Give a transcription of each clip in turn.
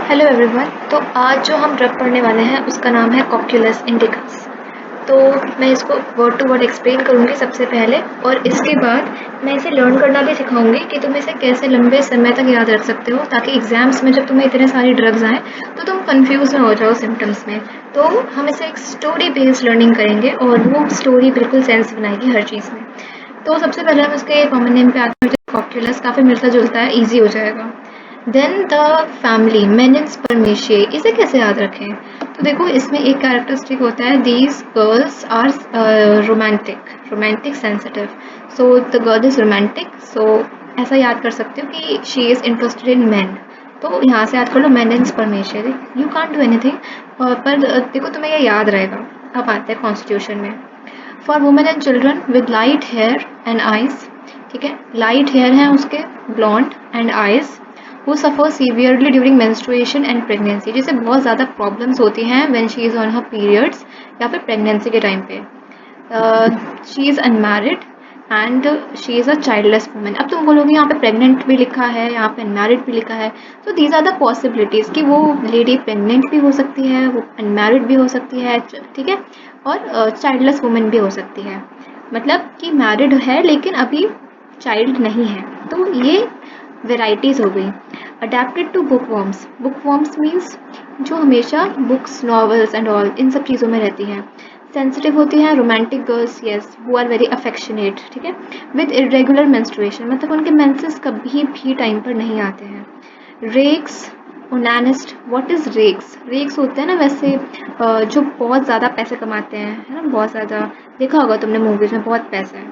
Hello everyone. तो आज जो हम ड्रग पढ़ने वाले हैं उसका नाम है कॉक्यूलस इंडिकस। तो मैं इसको वर्ड टू वर्ड एक्सप्लेन करूँगी सबसे पहले, और इसके बाद मैं इसे लर्न करना भी सिखाऊंगी कि तुम इसे कैसे लंबे समय तक याद रख सकते हो, ताकि एग्जाम्स में जब तुम्हें इतने सारी ड्रग्स आएँ तो तुम कंफ्यूज ना हो जाओ सिम्टम्स में। तो हम इसे एक स्टोरी बेस्ड लर्निंग करेंगे और वो स्टोरी बिल्कुल सेंस बनाएगी हर चीज़ में। तो सबसे पहले हम इसके कॉमन नेम पे आते हैं। कॉक्यूलस काफ़ी मिलता जुलता है, ईजी हो जाएगा। देन द फैमिली मेनिन स्पर्मेशिए, इसे कैसे याद रखें? तो देखो, इसमें एक कैरेक्टरिस्टिक होता है, these girls are romantic romantic sensitive. So the girl is romantic, so ऐसा याद कर सकते हो कि she is interested in man. तो यहाँ से याद कर लो मेनिन स्पर्मेशिए। यू कांट डू एनीथिंग, पर देखो तुम्हें ये याद रहेगा। अब आते हैं कॉन्स्टिट्यूशन में। For women and children with light hair and eyes, ठीक है, लाइट हेयर हैं उसके, blond and eyes, who suffers severely during menstruation and pregnancy, जिसे बहुत ज़्यादा प्रॉब्लम्स होती हैं when she is on her periods या फिर प्रेगनेंसी के टाइम पे। She is unmarried and she is a childless women. अब तुम बोलोगे यहाँ पे प्रेग्नेंट भी लिखा है, यहाँ पे अनमैरिड भी लिखा है, तो दीज आर द पॉसिबिलिटीज़ कि वो लेडी प्रेग्नेंट भी हो सकती है, वो अनमैरिड भी हो सकती है, ठीक है, और चाइल्डलेस वुमेन भी हो सकती है। मतलब कि मैरिड है लेकिन अभी चाइल्ड नहीं है। तो ये वेराइटीज़ हो गई। Adapted to bookworms, bookworms means जो हमेशा बुक्स, नॉवेल्स एंड ऑल इन सब चीज़ों में रहती हैं। सेंसिटिव होती हैं romantic girls, yes, who are very affectionate, ठीक है। विद इरेगुलर मेंस्ट्रुएशन, मतलब उनके मेंसेस कभी भी टाइम पर नहीं आते हैं। Rakes, onanist, what is rakes? Rakes होते हैं ना वैसे जो बहुत ज़्यादा पैसे कमाते हैं, है ना, बहुत ज़्यादा, देखा होगा तुमने मूवीज में, बहुत पैसा है।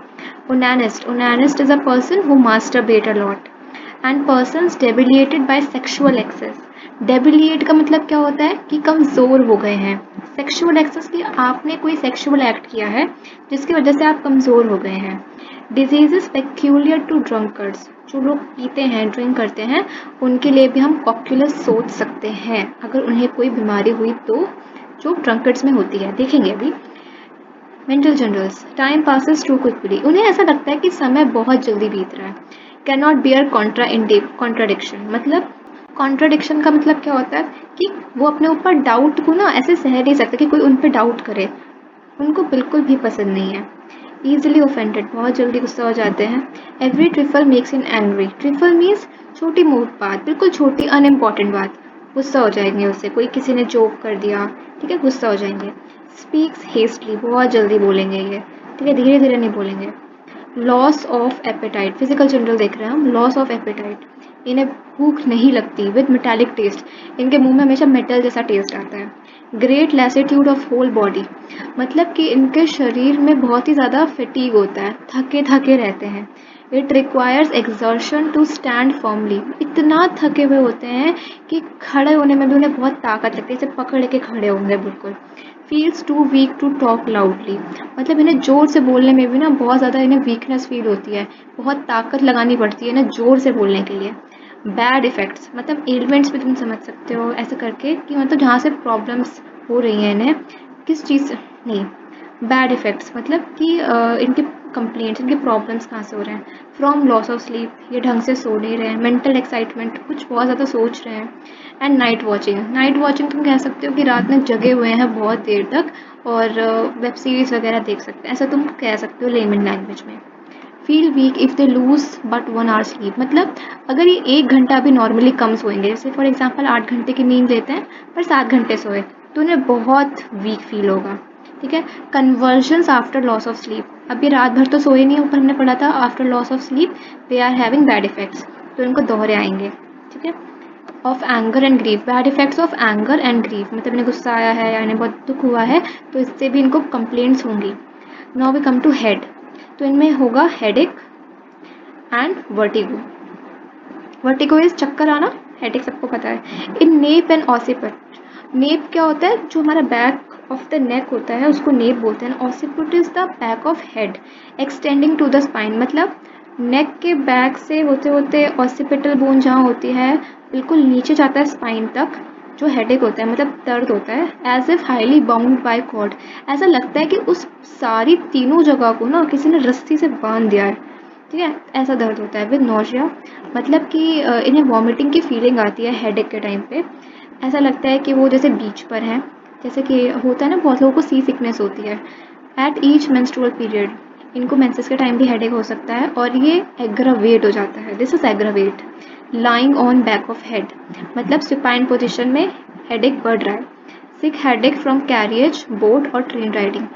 Onanist, onanist is a person who masturbate a lot and persons debilitated by sexual excess. Debilitate का मतलब क्या होता है कि कमज़ोर हो गए हैं। सेक्सुअल एक्सेस की, आपने कोई सेक्सुअल एक्ट किया है जिसकी वजह से आप कमज़ोर हो गए हैं। डिजीजेस पेक्यूलियर टू ड्रंकर्ड्स, जो लोग पीते हैं, ड्रिंक करते हैं, उनके लिए भी हम कॉक्यूलस सोच सकते हैं अगर उन्हें कोई बीमारी हुई तो, जो ड्रंकर्ड्स में होती है, देखेंगे अभी। Mental generals, time passes too quickly, उन्हें ऐसा लगता है कि समय बहुत जल्दी बीत रहा है। कैन नॉट बियर कॉन्ट्राडिक्शन, मतलब कॉन्ट्राडिक्शन का मतलब क्या होता है कि वो अपने ऊपर डाउट को ना ऐसे सह नहीं सकते कि कोई उन पर डाउट करे, उनको बिल्कुल भी पसंद नहीं है। ईजिली ऑफेंडेड, बहुत जल्दी गुस्सा हो जाते हैं। एवरी ट्रिफल मेक्स इन एंग्री, ट्रिफल मीन्स छोटी मोटी बात, बिल्कुल छोटी अनइम्पॉर्टेंट बात, गुस्सा हो जाएंगे उससे, कोई किसी ने जोक कर दिया, ठीक है, गुस्सा हो जाएंगे। स्पीक्स हेस्टली, बहुत जल्दी बोलेंगे ये, ठीक है, धीरे धीरे नहीं बोलेंगे। Loss of appetite, physical general देख रहे हैं हम, लॉस ऑफ एपेटाइट, इन्हें भूख नहीं लगती। विद मेटालिक टेस्ट, इनके मुंह में हमेशा मेटल जैसा टेस्ट आता है। ग्रेट लैसिट्यूड ऑफ होल बॉडी, मतलब कि इनके शरीर में बहुत ही ज़्यादा फटीग होता है, थके थके रहते हैं। It requires exertion to stand firmly, इतना थके हुए होते हैं कि खड़े होने में भी उन्हें बहुत ताकत लगती है, जैसे पकड़ के खड़े होंगे बिल्कुल। Feels too weak to talk loudly, मतलब इन्हें ज़ोर से बोलने में भी ना बहुत ज़्यादा इन्हें वीकनेस फील होती है, बहुत ताकत लगानी पड़ती है ना ज़ोर से बोलने के लिए। बैड इफ़ेक्ट्स, मतलब एलिमेंट्स भी तुम समझ सकते हो ऐसे करके कि मतलब जहाँ से प्रॉब्लम्स हो रही हैं इन्हें, किस चीज़ से नहीं। बैड इफ़ेक्ट्स मतलब कि इनके कंप्लेंट्स, इनके प्रॉब्लम्स कहाँ से हो रहे हैं। फ्रॉम लॉस ऑफ स्लीप, ये ढंग से सो नहीं रहे हैं। मेंटल एक्साइटमेंट, कुछ बहुत ज़्यादा सोच रहे हैं। And night watching, night watching तुम कह सकते हो कि रात में जगे हुए हैं बहुत देर तक और वेब सीरीज़ वगैरह देख सकते हैं, ऐसा तुम कह सकते हो लेमन लैंग्वेज में। Feel weak if they lose but 1 hour sleep, मतलब अगर ये 1 घंटा भी नॉर्मली कम सोएंगे, जैसे फॉर एग्जांपल 8 घंटे की नींद लेते हैं पर 7 घंटे सोए, तो उन्हें बहुत वीक फील होगा, ठीक है। Convergence after loss of sleep, अब ये रात भर तो सोए नहीं, ऊपर हमने पढ़ा था after loss of sleep they are having bad effects, तो इनको दोहरे आएंगे, ठीक है। Of anger and grief, bad effects of anger and grief, मतलब इन्हें गुस्सा आया है या इन्हें बहुत दुख हुआ है तो इससे भी इनको कंप्लेंट्स होंगी। Now we come to head, तो इनमें होगा headache and vertigo. Vertigo is चक्कर आना, हेडेक सबको पता है। In nape and occiput, nape क्या होता है, जो हमारा बैक ऑफ द नेक होता है उसको नेप बोलते हैं। Occiput is the back of head extending to the spine, मतलब नेक के बैक से होते होते ऑसिपिटल बोन जहाँ होती है बिल्कुल नीचे जाता है स्पाइन तक, जो हेडेक होता है, मतलब दर्द होता है। As if highly bound by cord, ऐसा लगता है कि उस सारी तीनों जगह को ना किसी ने रस्सी से बांध दिया है, ठीक है, ऐसा दर्द होता है। विद नोशिया, मतलब कि इन्हें वॉमिटिंग की फीलिंग आती है हेडेक के टाइम पे। ऐसा लगता है कि वो जैसे बीच पर है, जैसे कि होता है ना बहुत लोगों को सी सिकनेस होती है एट ईच मेंस्ट्रुअल पीरियड। इनको मेंसेस के टाइम भी हेडेक हो सकता है और ये एग्रावेट हो जाता है। This is aggravate. Lying on back of head, मतलब सुपाइन पोजिशन में हेडेक बढ़ रहा है। सिक हेडेक फ्रॉम कैरियज, बोट और ट्रेन राइडिंग।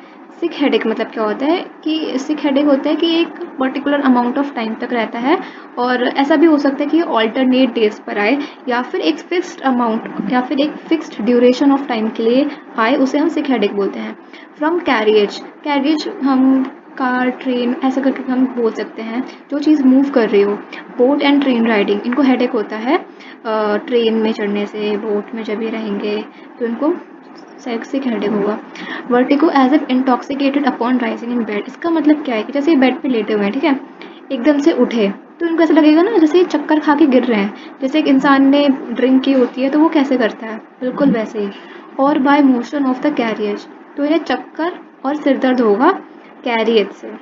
सिक हेडेक मतलब क्या होता है कि सिक हेडेक होता है कि एक पर्टिकुलर अमाउंट ऑफ टाइम तक रहता है, और ऐसा भी हो सकता है कि ऑल्टरनेट डेज पर आए, या फिर एक फिक्स्ड अमाउंट या फिर एक फिक्स्ड ड्यूरेशन ऑफ टाइम के लिए आए, उसे हम सिक हेडेक बोलते हैं। फ्रॉम कैरियज, कैरियज हम कार ट्रेन ऐसा करके हम बोल सकते हैं, जो चीज़ मूव कर रही हो। बोट एंड ट्रेन राइडिंग, इनको हेडेक होता है ट्रेन में चढ़ने से, बोट में जब भी रहेंगे तो इनको सिक हेडेक होगा। Vertigo as if intoxicated upon rising in bed, इसका मतलब क्या है कि जैसे बेड पे लेटे हुए हैं, ठीक है, एकदम से उठे तो इनको ऐसा लगेगा ना जैसे चक्कर खा के गिर रहे हैं, जैसे एक इंसान ने ड्रिंक की होती है तो वो कैसे करता है, बिल्कुल वैसे ही। और bye motion of the carriage, तो इन्हें चक्कर और सिर दर्द होगा कैरियज से,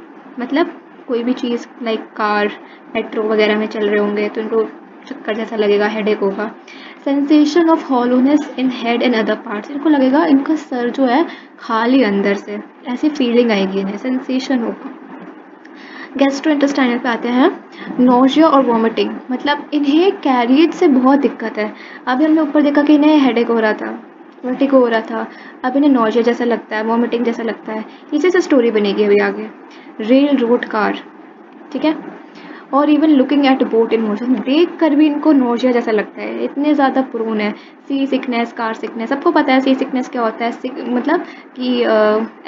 मतलब कोई भी चीज़ लाइक कार मेट्रो वगैरह में चल रहे होंगे तो इनको चक्कर जैसा लगेगा, हेडेक होगा। Sensation of hollowness in head and other parts, इनको लगेगा इनका सर जो है खाली अंदर से, ऐसी फीलिंग आएगी इन्हें, सेंसेशन होगा। गैस्ट्रोइंटेस्टाइनल पे आते हैं। नोजिया और वॉमिटिंग, मतलब इन्हें कैरियज से बहुत दिक्कत है। अभी हमने ऊपर देखा कि इन्हें हेडेक हो रहा था, वर्टिगो हो रहा था, अब इन्हें नोजिया जैसा लगता है, वॉमिटिंग जैसा लगता है। इसी से स्टोरी बनेगी अभी आगे। रेल रोड कार, ठीक है, और even looking at boat in motion, देख कर भी इनको नोजिया जैसा लगता है, इतने ज़्यादा प्रोन है। सी सिकनेस, कार सिकनेस, सबको पता है सी सिकनेस क्या होता है। मतलब कि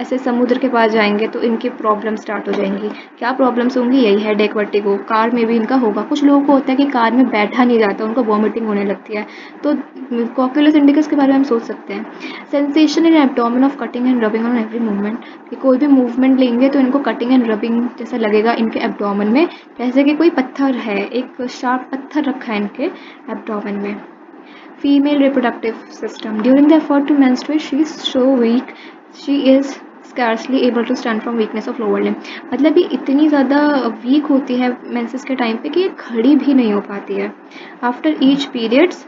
ऐसे समुद्र के पास जाएंगे तो इनकी प्रॉब्लम स्टार्ट हो जाएंगी। क्या प्रॉब्लम्स होंगी, यही हेडेक वर्टिगो। कार में भी इनका होगा। कुछ लोगों को होता है कि कार में बैठा नहीं जाता, उनको वॉमिटिंग होने लगती है, तो कॉक्यूलस इंडिकस के बारे में हम सोच सकते हैं। Sensation in abdomen of cutting and rubbing on every movement, कि कोई भी मूवमेंट लेंगे तो इनको कटिंग एंड रबिंग जैसा लगेगा इनके एब्डोमेन में, जैसे कि कोई पत्थर है, एक शार्प पत्थर रखा है इनके एब्डोमेन में। Female reproductive system, during the effort to menstruate she is so weak, she is scarcely able to stand from weakness of lower limb, मतलब ये इतनी ज़्यादा वीक होती है मेंसेस के टाइम पे कि ये खड़ी भी नहीं हो पाती है। After each periods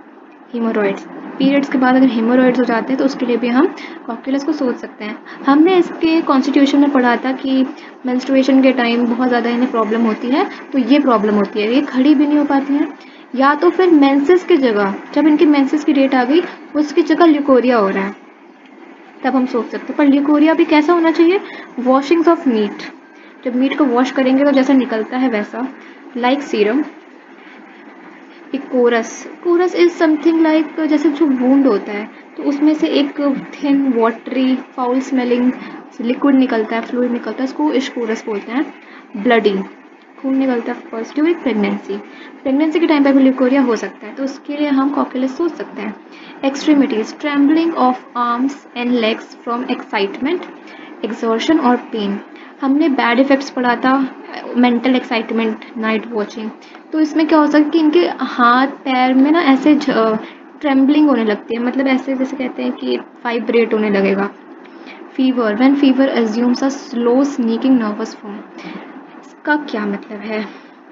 haemorrhoids, periods के बाद अगर हीमोरॉइड्स हो जाते हैं तो उसके लिए भी हम कॉक्यूलस को सोच सकते हैं। हमने इसके कॉन्स्टिट्यूशन में पढ़ा था कि मेंस्ट्रुएशन के टाइम बहुत ज़्यादा इन्हें प्रॉब्लम होती है, तो ये प्रॉब्लम होती है, ये खड़ी भी नहीं हो पाती हैं। या तो फिर मेंसेस की जगह, जब इनकी मेंसेस की डेट आ गई उसकी जगह ल्यूकोरिया हो रहा है, तब हम सोच सकते हैं। पर ल्यूकोरिया भी कैसा होना चाहिए, वॉशिंग्स ऑफ मीट, जब मीट को वॉश करेंगे तो जैसा निकलता है वैसा, like serum. Ichorous, ichorous is something like जैसे जो वूंड होता है तो उसमें से एक thin watery foul smelling liquid निकलता है, फ्लूइड निकलता है, उसको इश्कोरस बोलते हैं। ब्लडी, खून निकलता है फर्स्ट ड्यूरिंग प्रेगनेंसी, प्रेगनेंसी के टाइम पर भी ल्यूकोरिया हो सकता है, तो उसके लिए हम कॉक्यूलस सोच सकते हैं। Extremities, trembling of arms and legs from excitement, exertion और पेन। हमने बैड इफेक्ट्स पढ़ा था मेंटल एक्साइटमेंट, नाइट वॉचिंग, तो इसमें क्या हो सकता है कि इनके हाथ पैर में ना ऐसे ट्रेम्बलिंग होने लगती है, मतलब ऐसे जैसे कहते हैं कि वाइब्रेट होने लगेगा। Fever, when fever assumes a slow sneaking nervous form, इसका क्या मतलब है,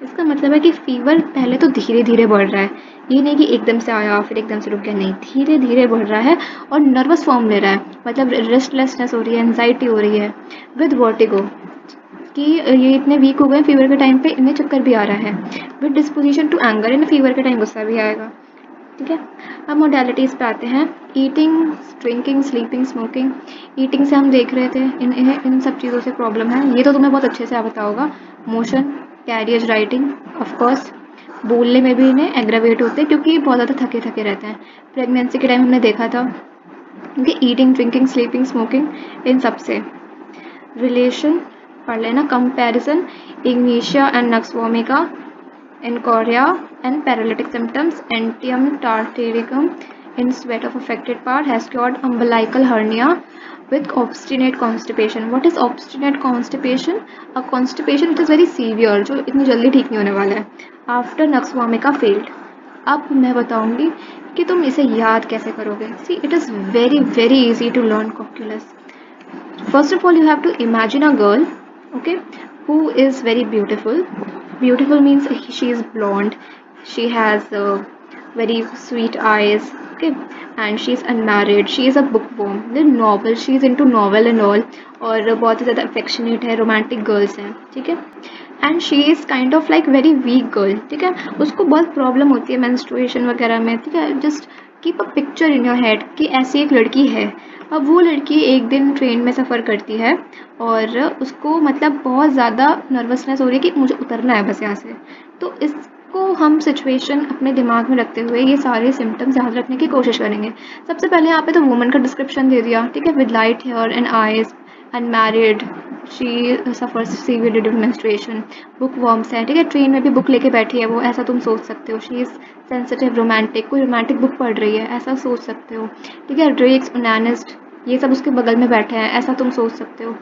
इसका मतलब है कि फीवर पहले तो धीरे धीरे बढ़ रहा है, ये नहीं कि एकदम से आया फिर एकदम से रुक गया, नहीं, धीरे धीरे बढ़ रहा है और नर्वस फॉर्म ले रहा है, मतलब रेस्टलेसनेस हो रही है, एंजाइटी हो रही है। विद वर्टिगो, कि ये इतने वीक हो गए फीवर के टाइम पे, इन्हें चक्कर भी आ रहा है। विद डिस्पोजिशन टू एंगर, इन्हें फीवर के टाइम गुस्सा भी आएगा, ठीक है। अब मोडालिटीज़ पे आते हैं। Eating, drinking, sleeping, smoking. Eating से हम देख रहे थे इन सब चीज़ों से प्रॉब्लम है, ये तो तुम्हें बहुत अच्छे से पता होगा। Motion, carriage writing, of course. बोलने में भी इन्हें एग्रावेट होते हैं क्योंकि बहुत ज़्यादा थके थके रहते हैं। प्रेगनेंसी के टाइम हमने देखा था क्योंकि ईटिंग, ड्रिंकिंग, स्लीपिंग, स्मोकिंग, इन सब से। रिलेशन पढ़ लेना। Comparison, Ignatia and nux vomica, encoria and paralytic symptoms. Antium tartaricum in sweat of affected part has cured umbilical hernia with obstinate constipation. What is obstinate constipation? A constipation which is very severe, जो इतनी जल्दी ठीक नहीं होने वाला है। After Nux failed. अब मैं बताऊंगी कि तुम इसे याद कैसे करोगे। See, it is very very easy to learn calculus. First of all, you have to imagine a girl, okay, who is very beautiful. Beautiful means she is blonde, she has very sweet eyes. Okay, and she is unmarried, she is a bookworm, the novel, she is into novel and all, और बहुत ही ज़्यादा affectionate है, romantic girls हैं, ठीक है. And she is kind of like very weak girl, ठीक है. उसको बहुत प्रॉब्लम होती है मेंस्ट्रुएशन वगैरह में, ठीक है. Just keep a picture in your head कि ऐसी एक लड़की है. अब वो लड़की एक दिन ट्रेन में सफ़र करती है और उसको मतलब बहुत ज़्यादा नर्वसनेस हो रही है कि मुझे उतरना है बस यहाँ से. तो इसको हम सिचुएशन अपने दिमाग में रखते हुए ये सारे सिम्टम्स याद रखने की कोशिश करेंगे. सबसे पहले यहाँ पे तो वुमन का डिस्क्रिप्शन दे दिया, ठीक है, with light hair and eyes, unmarried, she suffers severe during menstruation, book worms है, ठीक है, ट्रेन में भी बुक लेके बैठी है वो, ऐसा तुम सोच सकते हो. शी इज़ सेंसिटिव रोमांटिक, कोई रोमांटिक बुक पढ़ रही है, ऐसा सोच सकते हो, ठीक है. ड्रेक्स, ओनानिस्ट, ये सब उसके बगल में बैठे हैं, ऐसा तुम सोच सकते हो,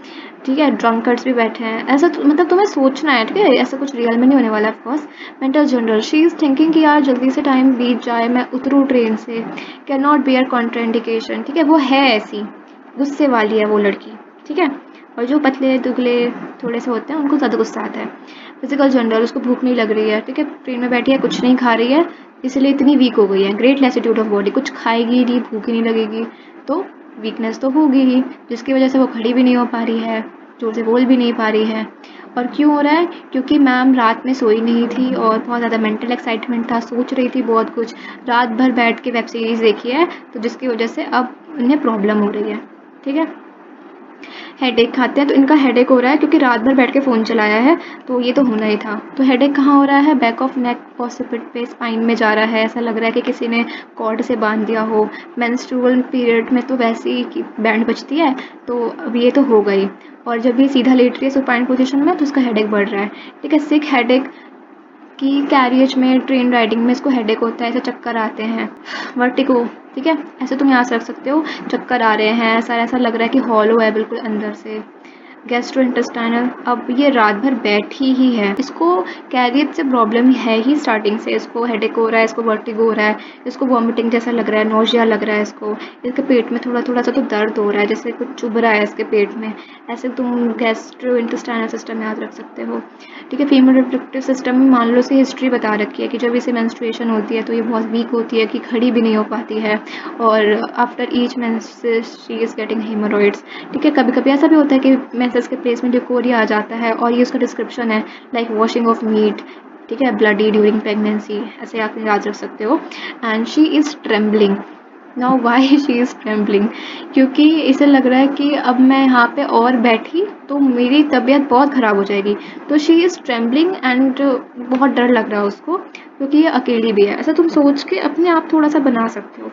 ठीक है. ड्रंकर्ड्स भी बैठे हैं, ऐसा मतलब तुम्हें सोचना है, ठीक है. ऐसा कुछ रियल में नहीं होने वाला. Of course mental general, she is thinking कि यार जल्दी से टाइम बीत जाए, मैं उतरूँ ट्रेन से, कैन नॉट बियर कॉन्ट्राइंडिकेशन, ठीक है. वो है ऐसी गुस्से वाली है वो लड़की, ठीक है. और जो पतले दुगले थोड़े से होते हैं उनको ज़्यादा गुस्सा आता है. फिजिकल जनरल, उसको भूख नहीं लग रही है, ठीक है, ट्रेन में बैठी है, कुछ नहीं खा रही है, इसलिए इतनी वीक हो गई है. ग्रेट लैसिट्यूड ऑफ बॉडी, कुछ खाएगी नहीं, भूख ही नहीं लगेगी, तो वीकनेस तो होगी ही, जिसकी वजह से वो खड़ी भी नहीं हो पा रही है, जोर से बोल भी नहीं पा रही है. और क्यों हो रहा है? क्योंकि मैम रात में सोई नहीं थी और बहुत ज़्यादा मेंटल एक्साइटमेंट था, सोच रही थी बहुत कुछ, रात भर बैठ के वेब सीरीज़ देखी है, तो जिसकी वजह से अब उन्हें प्रॉब्लम हो रही है, ठीक है. हेडेक खाते हैं तो इनका हेडेक हो रहा है क्योंकि रात भर बैठ के फ़ोन चलाया है, तो ये तो होना ही था. तो हेडेक कहाँ हो रहा है? बैक ऑफ नेक, ऑसिपिट पे, स्पाइन में जा रहा है, ऐसा लग रहा है कि किसी ने कॉर्ड से बांध दिया हो. मेंस्ट्रुअल पीरियड में तो वैसे ही बैंड बजती है, तो अब ये तो हो गई. और जब ये सीधा लेट रही है सुपाइन पोजीशन में तो उसका हेडेक बढ़ रहा है, ठीक है. सिक हेडेक कि कैरियज में, ट्रेन राइडिंग में इसको हेडेक होता है, ऐसे चक्कर आते हैं. वर्टिगो, ठीक है, ऐसे तुम याद रख सकते हो, चक्कर आ रहे हैं, ऐसा ऐसा लग रहा है कि हॉलो है बिल्कुल अंदर से. गैस्ट्रोइंटेस्टाइनल, अब ये रात भर बैठी ही है, इसको कैरियर से प्रॉब्लम है ही स्टार्टिंग से. इसको हेडेक हो रहा है, इसको वर्टिगो हो रहा है, इसको वॉमिटिंग जैसा लग रहा है, नोजिया लग रहा है इसको, इसके पेट में थोड़ा थोड़ा सा तो दर्द हो रहा है, जैसे कुछ चुभ रहा है इसके पेट में. ऐसे तुम गैस्ट्रोइंटेस्टाइनल सिस्टम याद रख सकते हो, ठीक है. फीमेल रिप्रोडक्टिव सिस्टम में मान लो इसकी हिस्ट्री बता रखी है कि जब इसे मेंस्ट्रुएशन होती है तो ये बहुत वीक होती है, कि खड़ी भी नहीं हो पाती है, और after each menses she is getting hemorrhoids, ठीक है. कभी कभी ऐसा भी होता है कि मेंसेस के प्लेस में डिकोरिया आ जाता है, और ये उसका डिस्क्रिप्शन है, लाइक वॉशिंग ऑफ मीट, ठीक है, ब्लडी ड्यूरिंग प्रेगनेंसी, ऐसे आप याद रख सकते हो. And she is trembling. Now why she is trembling? क्योंकि इसे लग रहा है कि अब मैं यहाँ पे और बैठी तो मेरी तबीयत बहुत ख़राब हो जाएगी, तो शी इज़ ट्रेम्बलिंग. एंड बहुत डर लग रहा है उसको क्योंकि ये अकेली भी है. ऐसा तुम सोच के अपने आप थोड़ा सा बना सकते हो.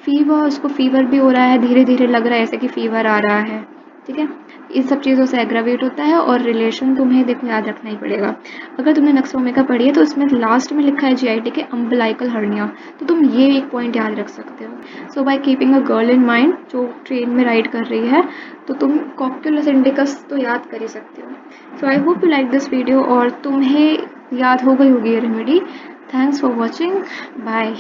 फीवर, उसको फीवर भी हो रहा है, धीरे धीरे लग रहा है ऐसे कि फीवर आ रहा है, ठीक है. इन सब चीज़ों से एग्रावेट होता है. और रिलेशन तुम्हें देखो याद रखना ही पड़ेगा. अगर तुमने नक्सोमेका पढ़ी है तो इसमें लास्ट में लिखा है GIT के अम्बलाइकल हर्निया, तो तुम ये एक पॉइंट याद रख सकते हो. So by keeping a girl in mind जो ट्रेन में राइड कर रही है, तो तुम कॉक्यूलस इंडिकस तो याद कर ही सकते हो. So I hope you like this video और तुम्हें याद हो गई होगी ये remedy. Thanks for watching. Bye.